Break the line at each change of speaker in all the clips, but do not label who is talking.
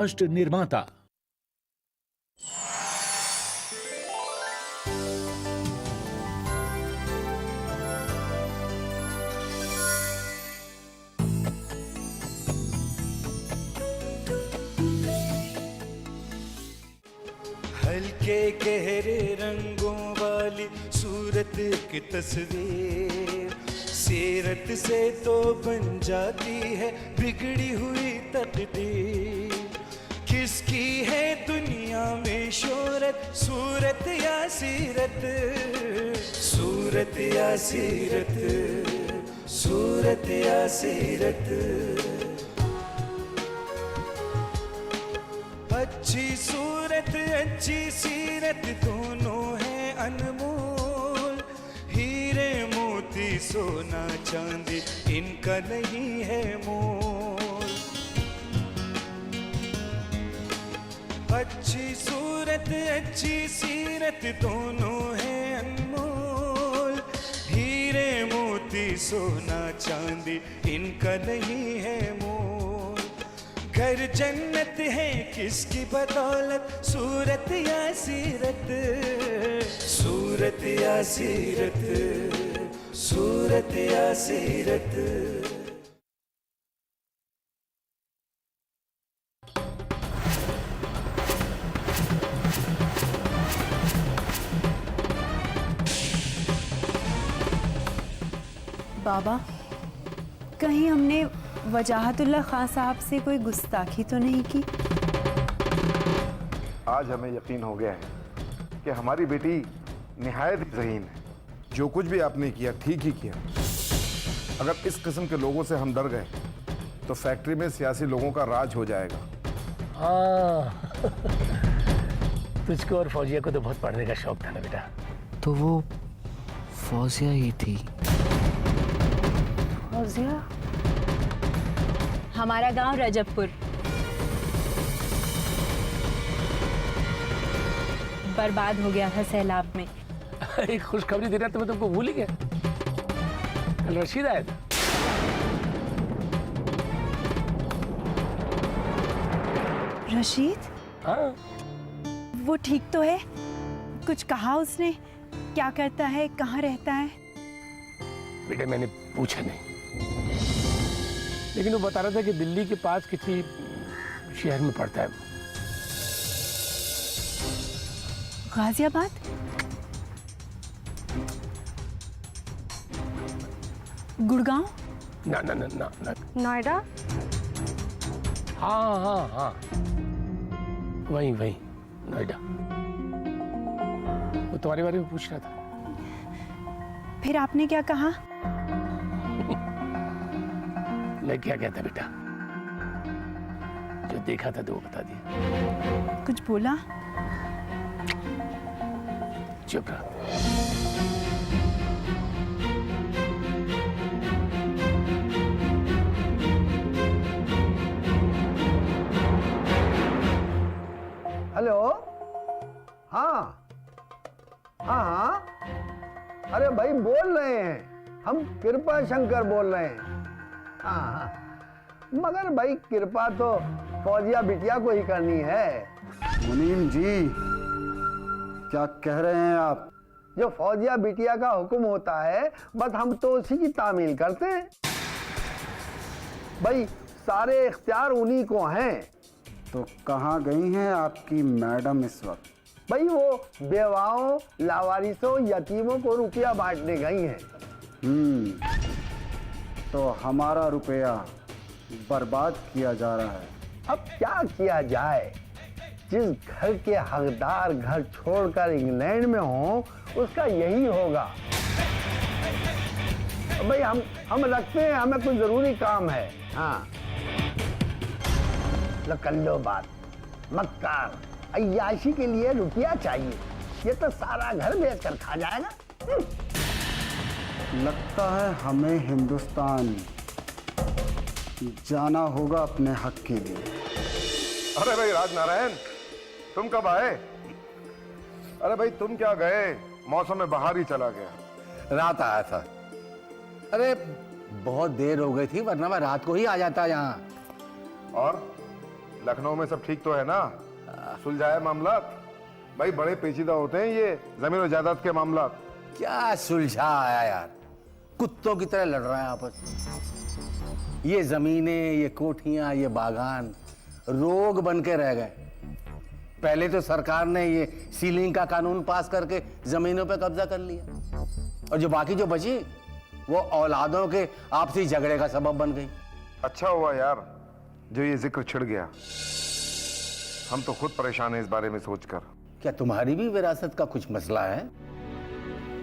अष्ट निर्माता।
हल्के गहरे रंगों वाली सूरत की तस्वीर, सीरत से तो बन जाती है बिगड़ी हुई तकदीर। किसकी है दुनिया में शोहरत, सूरत या सीरत, सूरत या सीरत, सूरत या सीरत। अच्छी सूरत अच्छी सीरत दोनों हैं अनमोल, हीरे मोती सोना चांदी इनका नहीं है मोल। अच्छी सूरत अच्छी सीरत दोनों हैं अनमोल, हीरे मोती सोना चांदी इनका नहीं है मोल। घर जन्नत है किसकी बदौलत, सूरत या सीरत, सूरत या सीरत, सूरत या सीरत।
बाबा, कहीं हमने वजाहतुल्लाह खान साहब से कोई गुस्ताखी तो नहीं की?
आज हमें यकीन हो गया है कि हमारी बेटी निहायत ज़हीन है। जो कुछ भी आपने किया ठीक ही किया। अगर इस किस्म के लोगों से हम डर गए तो फैक्ट्री में सियासी लोगों का राज हो जाएगा।
हाँ तुझको और फौजिया को तो बहुत पढ़ने का शौक था ना बेटा।
तो वो फौजिया ही थी।
फौजिया? हमारा गांव रजबपुर, बर्बाद हो गया था सैलाब में।
एक खुशखबरी देना तो मैं तुमको भूल ही गया। कल रशीद आया था।
रशीद?
हाँ
वो ठीक तो है? कुछ कहा उसने? क्या करता है, कहाँ रहता है?
बेटा मैंने पूछा नहीं, लेकिन वो बता रहा था कि दिल्ली के पास किसी शहर में पड़ता है।
गाजियाबाद? गुड़गांव?
ना ना ना ना ना।
नोएडा?
हाँ हाँ हाँ वहीं वहीं नोएडा। वो तुम्हारे बारे में पूछ रहा था।
फिर आपने क्या कहा?
मैं क्या कहता बेटा, जो देखा था तो वो बता दिया।
कुछ बोला?
चुप रहा।
हेलो, हाँ हाँ हाँ, अरे भाई बोल रहे हैं, हम कृपा शंकर बोल रहे हैं। हाँ हाँ, मगर भाई कृपा तो फौजिया बिटिया को ही करनी है।
मुनीम जी, क्या कह रहे हैं आप?
जो फौजिया बिटिया का हुक्म होता है बस हम तो उसी की तामील करते हैं। भाई सारे इख्तियार उन्हीं को हैं।
तो कहाँ गई हैं आपकी मैडम इस वक्त?
भाई वो बेवाओं, लावारिसों, यतीमों को रुपया बांटने गई हैं।
तो हमारा रुपया बर्बाद किया जा रहा है।
अब क्या किया जाए, जिस घर के हकदार घर छोड़कर इंग्लैंड में हो उसका यही होगा। भाई हम रखते हैं, हमें कुछ जरूरी काम है। हाँ लकल्लो बात, मक्कार, अय्याशी के लिए रुपया चाहिए, ये तो सारा घर बेचकर खा जाएगा।
लगता है हमें हिंदुस्तान जाना होगा अपने हक के लिए।
अरे भाई राजनारायण, तुम कब आए? अरे भाई तुम क्या गए, मौसम में बाहर ही चला गया।
रात आया था। अरे बहुत देर हो गई थी, वरना मैं रात को ही आ जाता यहाँ।
और लखनऊ में सब ठीक तो है ना? सुलझाया मामला? भाई बड़े पेचीदा होते हैं ये जमीन और जायदाद के मामला।
क्या सुलझा आया यार, कुत्तों की तरह लड़ रहे हैं आपस में। ये जमीनें, ये कोठियां, ये बागान रोग बन के रह गए। पहले तो सरकार ने ये सीलिंग का कानून पास करके जमीनों पे कब्जा कर लिया, और जो बाकी जो बची वो औलादों के आपसी झगड़े का सबब बन गई।
अच्छा हुआ यार जो ये जिक्र छिड़ गया, हम तो खुद परेशान हैं इस बारे में सोचकर।
क्या तुम्हारी भी विरासत का कुछ मसला है?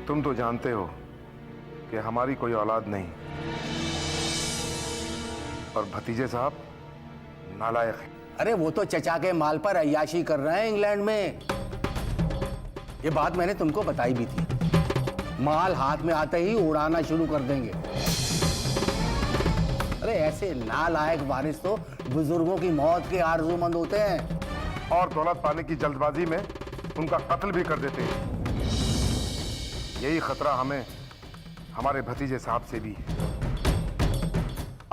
तुम तो जानते हो कि हमारी कोई औलाद नहीं, और भतीजे साहब नालायक हैं।
अरे वो तो चचा के माल पर अय्याशी कर रहे हैं इंग्लैंड में। ये बात मैंने तुमको बताई भी थी। माल हाथ में आते ही उड़ाना शुरू कर देंगे। अरे ऐसे नालायक वारिस तो बुजुर्गों की मौत के आरज़ूमंद होते हैं,
और दौलत पाने की जल्दबाजी में उनका कत्ल भी कर देते हैं। यही खतरा हमें हमारे भतीजे साहब से भी है।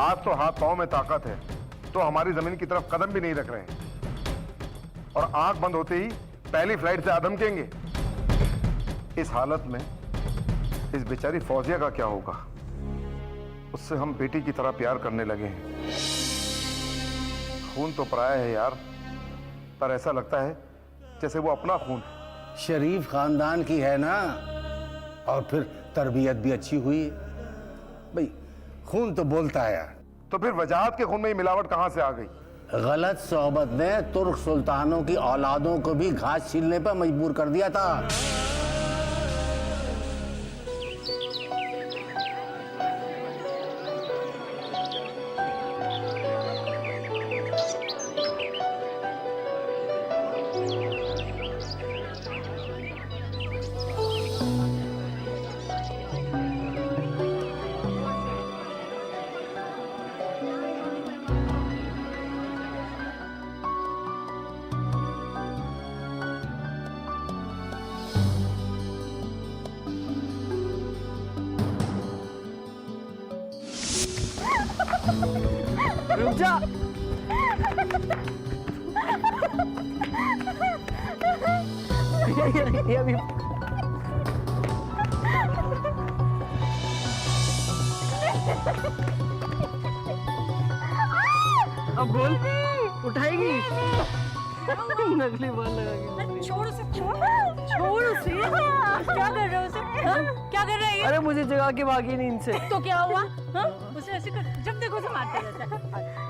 आज तो हाथ पांव में ताकत है तो हमारी जमीन की तरफ कदम भी नहीं रख रहे हैं, और आंख बंद होते ही पहली फ्लाइट से आदमकेंगे। इस हालत में इस बेचारी फौजिया का क्या होगा? उससे हम बेटी की तरह प्यार करने लगे हैं। खून तो पराया है यार, पर ऐसा लगता है जैसे वो अपना खून है।
शरीफ खानदान की है ना, और फिर तरबियत भी अच्छी हुई है। भाई खून तो बोलता है यार।
तो फिर वजाहत के खून में ही मिलावट कहां से आ गई?
गलत सोहबत ने तुर्क सुल्तानों की औलादों को भी घास छीलने पर मजबूर कर दिया था।
रुक जा। ये अभी अब बोल, उठाएगी? नकली बाल लगा के।
छोड़ उसे, छोड़ उसे। क्या कर रहे हो उसे? हाँ? क्या कर रहे हैं?
अरे मुझे जगा के भागी नींद से।
तो क्या हुआ? हाँ? उसे ऐसे कर, जब देखो उसे मारता रहता है।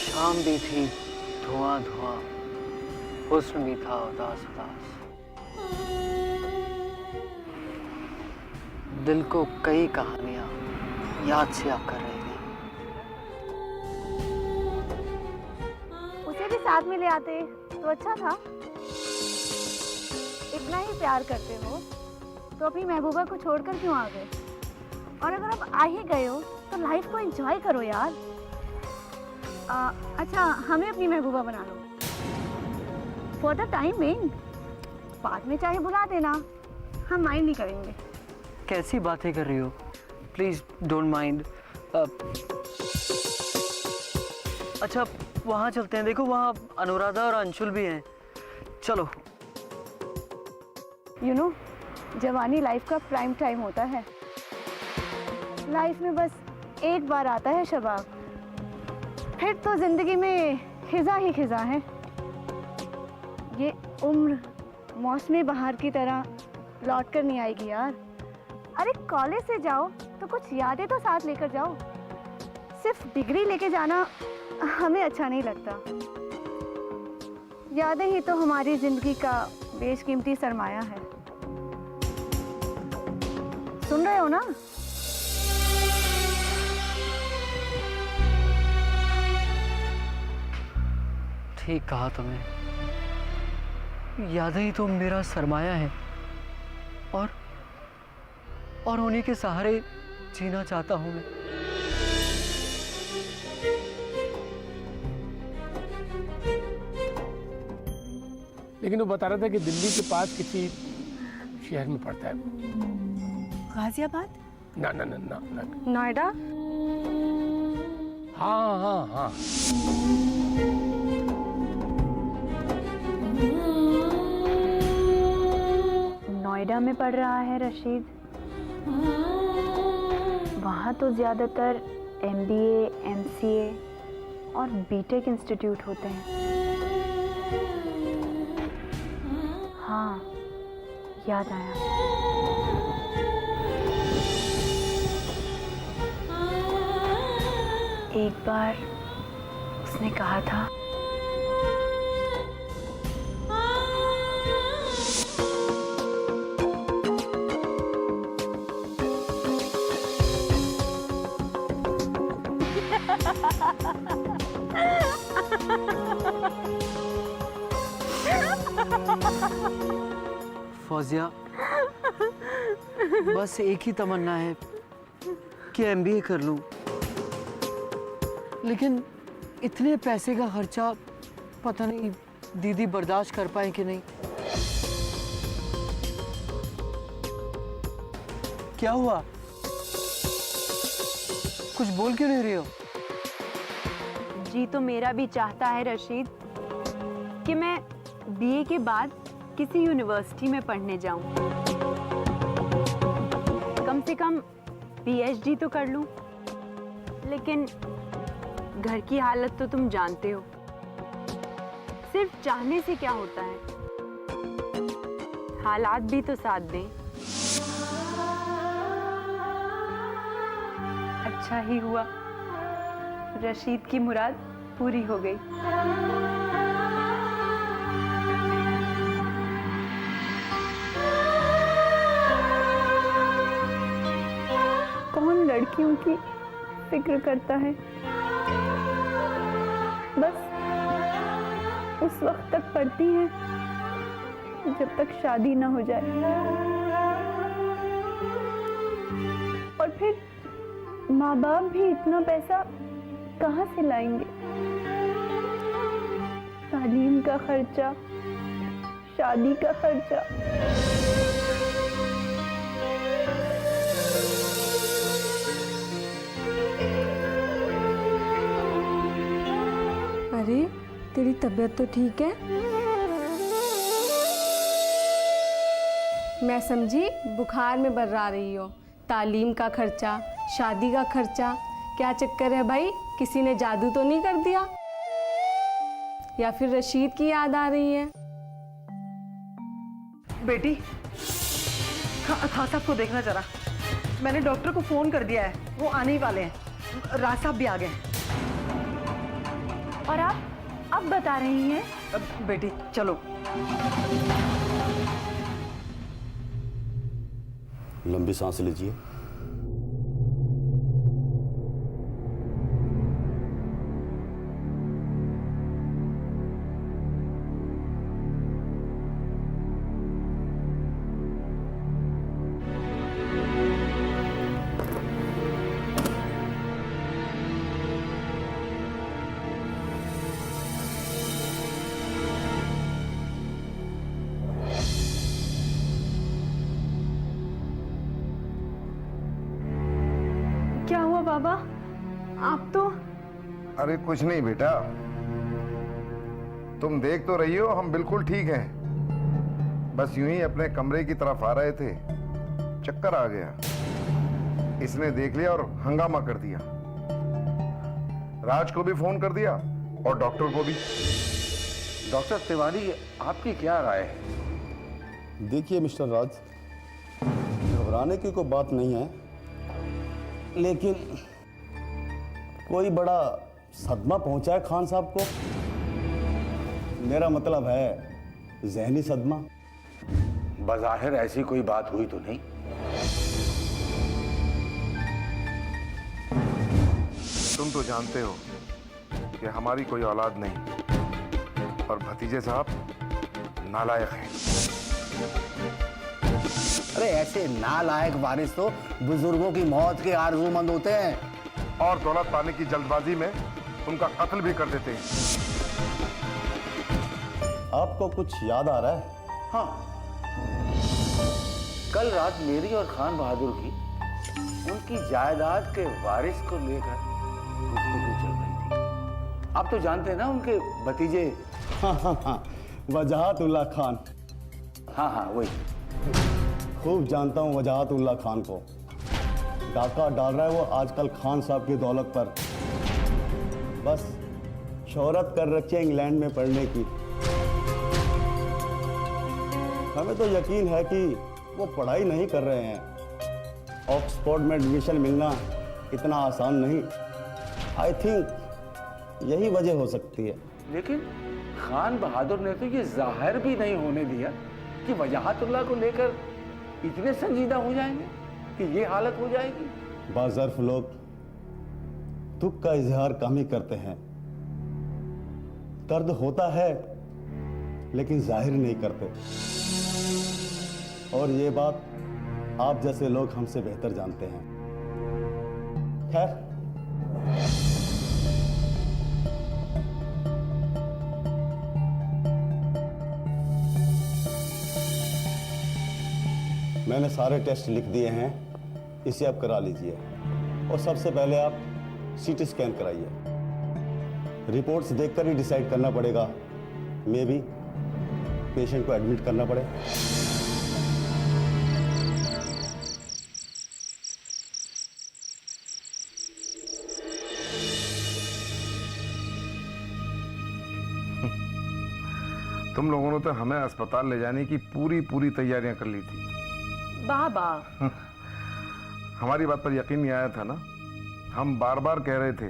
शाम भी थी धुआं धुआं, हुस्न भी था उदास उदास। दिल को कई कहानियां याद से आकर रह गई।
उसे भी साथ में ले आते तो अच्छा था। इतना ही प्यार करते हो तो अपनी महबूबा को छोड़कर क्यों आ गए? और अगर आप आ ही गए हो तो लाइफ को एंजॉय करो यार। अच्छा, हमें अपनी महबूबा बना लो फॉर द टाइम बीइंग। बाद में चाहे बुला देना, हम माइंड नहीं करेंगे।
कैसी बातें कर रही हो? Please don't mind. अच्छा वहाँ चलते हैं, देखो वहाँ अनुराधा और अंशुल भी हैं। चलो।
यू नो, जवानी लाइफ का प्राइम टाइम होता है। लाइफ में बस एक बार आता है शबाब, फिर तो जिंदगी में खिजा ही खिजा है। ये उम्र मौसमी बहार की तरह लौट कर नहीं आएगी यार। अरे कॉलेज से जाओ तो कुछ यादें तो साथ लेकर जाओ। सिर्फ डिग्री लेके जाना हमें अच्छा नहीं लगता। यादें ही तो हमारी जिंदगी का बेशकीमती सरमाया है। सुन रहे हो ना?
ठीक कहा तुमने। यादें ही तो मेरा सरमाया है और उन्हीं के सहारे जीना चाहता हूं मैं।
लेकिन वो बता रहा था कि दिल्ली के पास किसी शहर में पड़ता है।
गाजियाबाद?
ना ना ना ना, ना।
नोएडा?
हाँ हाँ हाँ।
नोएडा में पढ़ रहा है रशीद। वहाँ तो ज़्यादातर MBA, MCA और BTech इंस्टीट्यूट होते हैं। हाँ, याद आया। एक बार उसने कहा था
फौजिया, बस एक ही तमन्ना है कि MBA कर लूं, लेकिन इतने पैसे का खर्चा पता नहीं दीदी बर्दाश्त कर पाए कि नहीं। क्या हुआ? कुछ बोल क्यों नहीं रही हो?
जी तो मेरा भी चाहता है रशीद कि मैं BA के बाद किसी यूनिवर्सिटी में पढ़ने जाऊं, कम से कम PhD तो कर लूं। लेकिन घर की हालत तो तुम जानते हो, सिर्फ चाहने से क्या होता है, हालात भी तो साथ दें। अच्छा ही हुआ रशीद की मुराद पूरी हो गई।
कौन लड़कियों की फिक्र करता है? बस उस वक्त तक पढ़ती हैं जब तक शादी ना हो जाए, और फिर माँ बाप भी इतना पैसा कहाँ से लाएंगे? तालीम का खर्चा, शादी का खर्चा।
अरे तेरी तबीयत तो ठीक है? मैं समझी बुखार में बर्रा रही हो। तालीम का खर्चा, शादी का खर्चा, क्या चक्कर है भाई? किसी ने जादू तो नहीं कर दिया? या फिर रशीद की याद आ रही है?
बेटी, खान साहब को देखना जरा। मैंने डॉक्टर को फोन कर दिया है, वो आने ही वाले हैं। राज साहब भी आ गए।
और आप अब बता रही हैं?
बेटी चलो।
लंबी सांस लीजिए।
क्या हुआ बाबा? आप तो
अरे कुछ नहीं बेटा, तुम देख तो रही हो हम बिल्कुल ठीक हैं। बस यूं ही अपने कमरे की तरफ आ रहे थे, चक्कर आ गया। इसने देख लिया और हंगामा कर दिया। राज को भी फोन कर दिया और डॉक्टर को भी।
डॉक्टर तिवारी, आपकी क्या राय है?
देखिए मिस्टर राज, घबराने की कोई बात नहीं है, लेकिन कोई बड़ा सदमा पहुंचा है खान साहब को। मेरा मतलब है ज़हनी सदमा।
बज़ाहिर ऐसी कोई बात हुई तो नहीं?
तुम तो जानते हो कि हमारी कोई औलाद नहीं, और भतीजे साहब नालायक हैं।
अरे ऐसे नालायक वारिस तो बुजुर्गों की मौत के आरज़ूमंद होते हैं
और दौलत पाने की जल्दबाजी में उनका कत्ल भी कर देते हैं।
आपको कुछ याद आ रहा है?
हाँ, कल रात मेरी और खान बहादुर की उनकी जायदाद के वारिस को लेकर गुफ्तगू चल रही थी। आप तो जानते हैं ना उनके भतीजे।
हाँ, वजाहतुल्लाह खान।
हाँ वही।
खूब जानता हूँ वजाहतुल्लाह खान को। डाका डाल रहा है वो आजकल खान साहब की दौलत पर। बस शोहरत कर रखी है इंग्लैंड में पढ़ने की। हमें तो यकीन है कि वो पढ़ाई नहीं कर रहे हैं। ऑक्सफोर्ड में एडमिशन मिलना इतना आसान नहीं। आई थिंक यही वजह हो सकती है।
लेकिन खान बहादुर ने तो ये जाहिर भी नहीं होने दिया कि वजाहतुल्लाह को लेकर इतने संजीदा हो जाएंगे कि ये हालत हो जाएगी।
बाज़र्फ लोग दुख का इजहार कम ही करते हैं। दर्द होता है लेकिन जाहिर नहीं करते। और ये बात आप जैसे लोग हमसे बेहतर जानते हैं। खैर, मैंने सारे टेस्ट लिख दिए हैं, इसे आप करा लीजिए। और सबसे पहले आप सीटी स्कैन कराइए। रिपोर्ट्स देखकर ही डिसाइड करना पड़ेगा। मे बी पेशेंट को एडमिट करना पड़े।
तुम लोगों ने तो हमें अस्पताल ले जाने की पूरी तैयारियां कर ली थी।
बाबा
हमारी बात पर यकीन नहीं आया था ना। हम बार बार कह रहे थे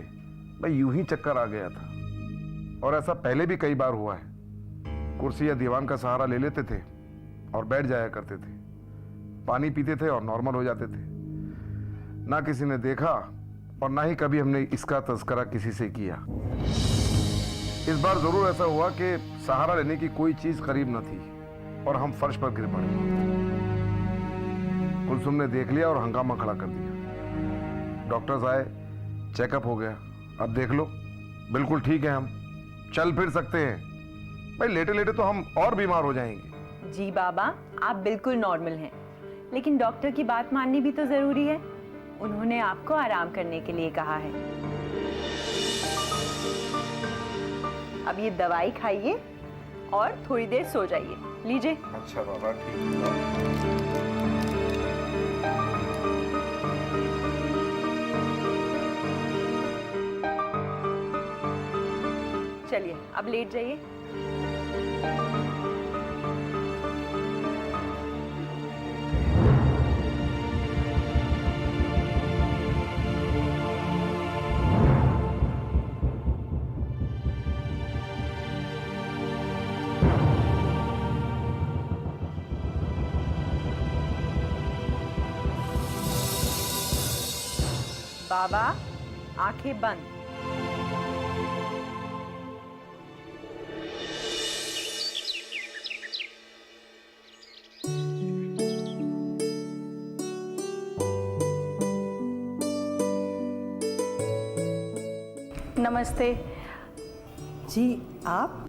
भाई यूं ही चक्कर आ गया था। और ऐसा पहले भी कई बार हुआ है। कुर्सी या दीवान का सहारा ले लेते थे और बैठ जाया करते थे। पानी पीते थे और नॉर्मल हो जाते थे। ना किसी ने देखा और ना ही कभी हमने इसका तज़किरा किसी से किया। इस बार जरूर ऐसा हुआ कि सहारा लेने की कोई चीज करीब न थी और हम फर्श पर गिर पड़े। कुलसुम ने देख लिया और हंगामा खड़ा कर दिया। डॉक्टर्स आए, चेकअप हो गया। अब देख लो, बिल्कुल ठीक है, हम चल फिर सकते हैं। भाई लेटे लेटे तो हम और बीमार हो जाएंगे।
जी बाबा, आप बिल्कुल नॉर्मल हैं, लेकिन डॉक्टर की बात माननी भी तो जरूरी है। उन्होंने आपको आराम करने के लिए कहा है। अब ये दवाई खाइए और थोड़ी देर सो जाइए। लीजिए।
अच्छा बाबा, ठीक है।
चलिए अब लेट जाइए। बाबा, आंखें बंद।
नमस्ते
जी, आप?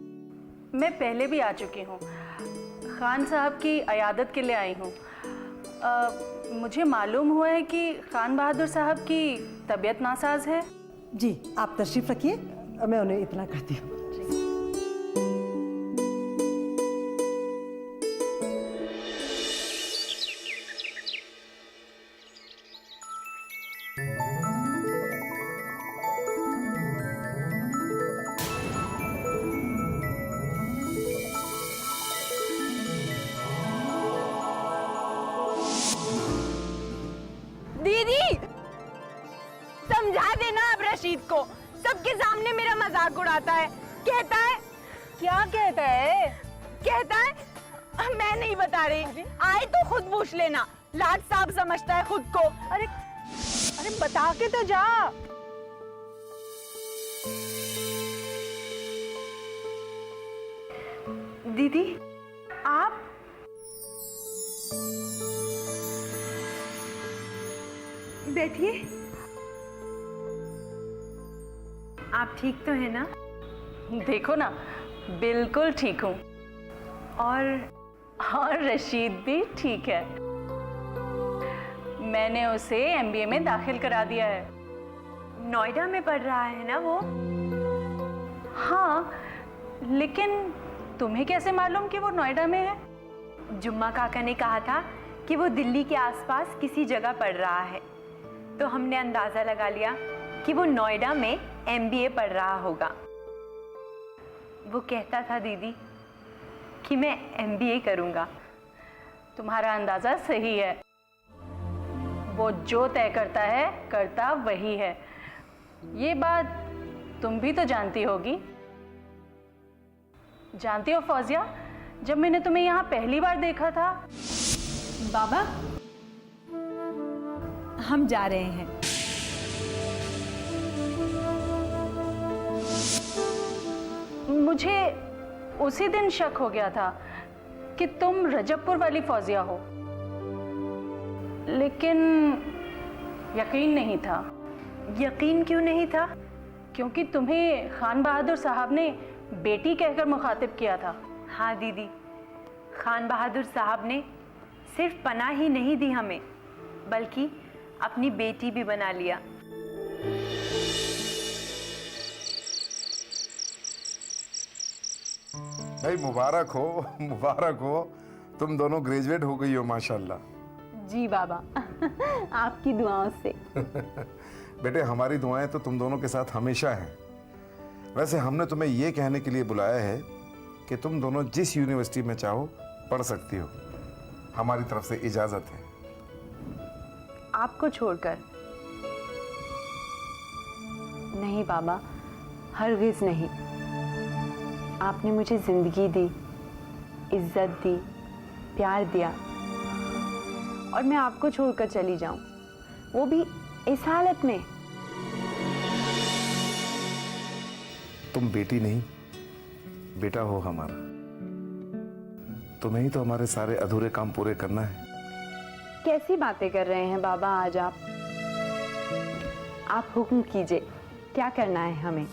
मैं पहले भी आ चुकी हूँ। खान साहब की अयादत के लिए आई हूँ। मुझे मालूम हुआ है कि खान बहादुर साहब की तबीयत नासाज है।
जी, आप तशरीफ रखिए, मैं उन्हें इतना करती हूँ।
दीदी, समझा देना अब रशीद को। सबके सामने मेरा मजाक उड़ाता है। कहता है, क्या कहता है? कहता है मैं नहीं बता रही, आए तो खुद पूछ लेना। लाट साहब समझता है खुद को। अरे अरे बता के तो जा।
दीदी,
आप बैठिए। आप ठीक तो है ना?
देखो ना, बिल्कुल ठीक हूँ। और रशीद भी ठीक है। मैंने उसे एमबीए में दाखिल करा दिया है।
नोएडा में पढ़ रहा है ना वो?
हाँ, लेकिन तुम्हें कैसे मालूम कि वो नोएडा में है?
जुम्मा काका ने कहा था कि वो दिल्ली के आसपास किसी जगह पढ़ रहा है, तो हमने अंदाज़ा लगा लिया कि वो नोएडा में एमबीए पढ़ रहा होगा। वो कहता था दीदी कि मैं एमबीए करूँगा।
तुम्हारा अंदाजा सही है। वो जो तय करता है करता वही है। ये बात तुम भी तो जानती होगी। जानती हो फौजिया, जब मैंने तुम्हें यहाँ पहली बार देखा था।
बाबा, हम जा रहे हैं।
मुझे उसी दिन शक हो गया था कि तुम रजबपुर वाली फौजिया हो, लेकिन यकीन नहीं था।
यकीन क्यों नहीं था?
क्योंकि तुम्हें खान बहादुर साहब ने बेटी कहकर मुखातिब किया था।
हाँ दीदी, खान बहादुर साहब ने सिर्फ पनाह ही नहीं दी हमें, बल्कि अपनी बेटी भी बना लिया।
भाई मुबारक हो, तुम दोनों ग्रेजुएट हो गई हो माशाल्लाह।
जी बाबा, आपकी दुआओं से।
बेटे, हमारी दुआएं तो तुम दोनों के साथ हमेशा हैं। वैसे हमने तुम्हें ये कहने के लिए बुलाया है कि तुम दोनों जिस यूनिवर्सिटी में चाहो पढ़ सकती हो। हमारी तरफ से इजाजत है।
आपको छोड़कर? नहीं बाबा, हरगिज़ नहीं। आपने मुझे जिंदगी दी, इज्जत दी, प्यार दिया, और मैं आपको छोड़कर चली जाऊं, वो भी इस हालत में?
तुम बेटी नहीं, बेटा हो हमारा। तुम्हें ही तो हमारे सारे अधूरे काम पूरे करना है।
कैसी बातें कर रहे हैं बाबा आज आप? आप हुक्म कीजिए, क्या करना है हमें?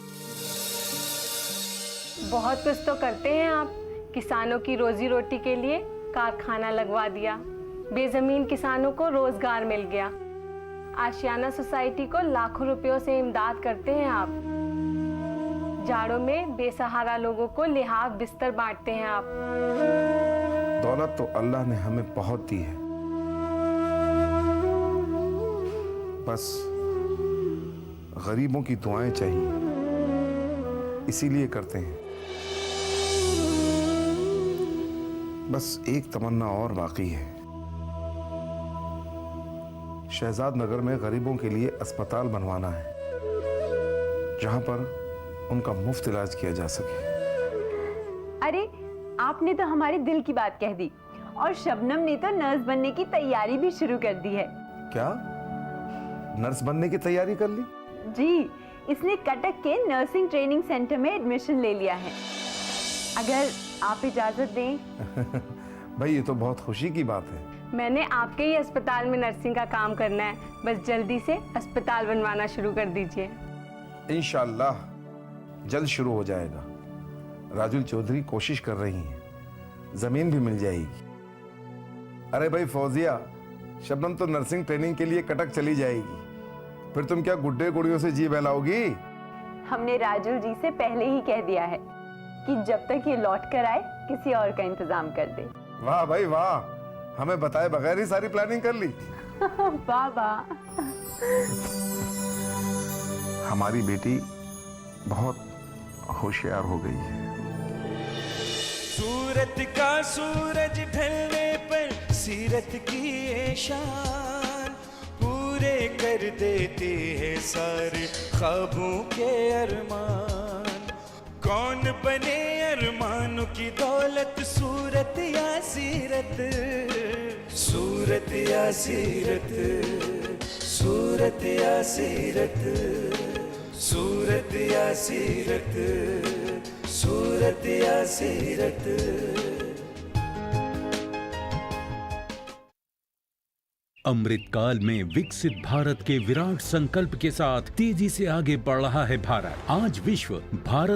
बहुत कुछ तो करते हैं आप। किसानों की रोजी रोटी के लिए कारखाना लगवा दिया, बेजमीन किसानों को रोजगार मिल गया, आशियाना सोसाइटी को लाखों रुपयों से इमदाद करते हैं आप, जाड़ों में बेसहारा लोगों को लिहाफ बिस्तर बांटते हैं आप।
दौलत तो अल्लाह ने हमें बहुत दी है, बस गरीबों की दुआएं चाहिए, इसीलिए करते हैं। बस एक तमन्ना और बाकी है। शहजाद नगर में गरीबों के लिए अस्पताल बनवाना है, जहां पर उनका मुफ्त इलाज किया जा सके।
अरे, आपने तो हमारे दिल की बात कह दी, और शबनम ने तो नर्स बनने की तैयारी भी शुरू कर दी है।
क्या नर्स बनने की तैयारी कर ली?
जी, इसने कटक के नर्सिंग ट्रेनिंग सेंटर में एडमिशन ले लिया है। अगर आप इजाजत दें।
भाई, ये तो बहुत खुशी की बात है।
मैंने आपके ही अस्पताल में नर्सिंग का काम करना है, बस जल्दी से अस्पताल बनवाना शुरू कर दीजिए।
इंशाल्लाह जल्द शुरू हो जाएगा। राजुल चौधरी कोशिश कर रही हैं, जमीन भी मिल जाएगी। अरे भाई फौजिया, शबनम तो नर्सिंग ट्रेनिंग के लिए कटक चली जाएगी, फिर तुम क्या गुड्डे गुड़ियों से जी बहलाओगी?
हमने राजुल जी से पहले ही कह दिया है कि जब तक ये लौट कर आए किसी और का इंतजाम कर दे।
वाह भाई वाह, हमें बताए बगैर ही सारी प्लानिंग कर ली।
बाबा,
हमारी बेटी बहुत होशियार हो गई है।
सूरत का सूरज ढलने पर सीरत की ये शान पूरे कर देती है सारे ख्वाबों के अरमान। कौन बने अरमानों की दौलत, सूरत या सीरत, सूरत या सीरत, सूरत या सीरत, सूरत या सीरत, सूरत या सीरत।
अमृतकाल में विकसित भारत के विराट संकल्प के साथ तेजी से आगे बढ़ रहा है भारत। आज विश्व भारत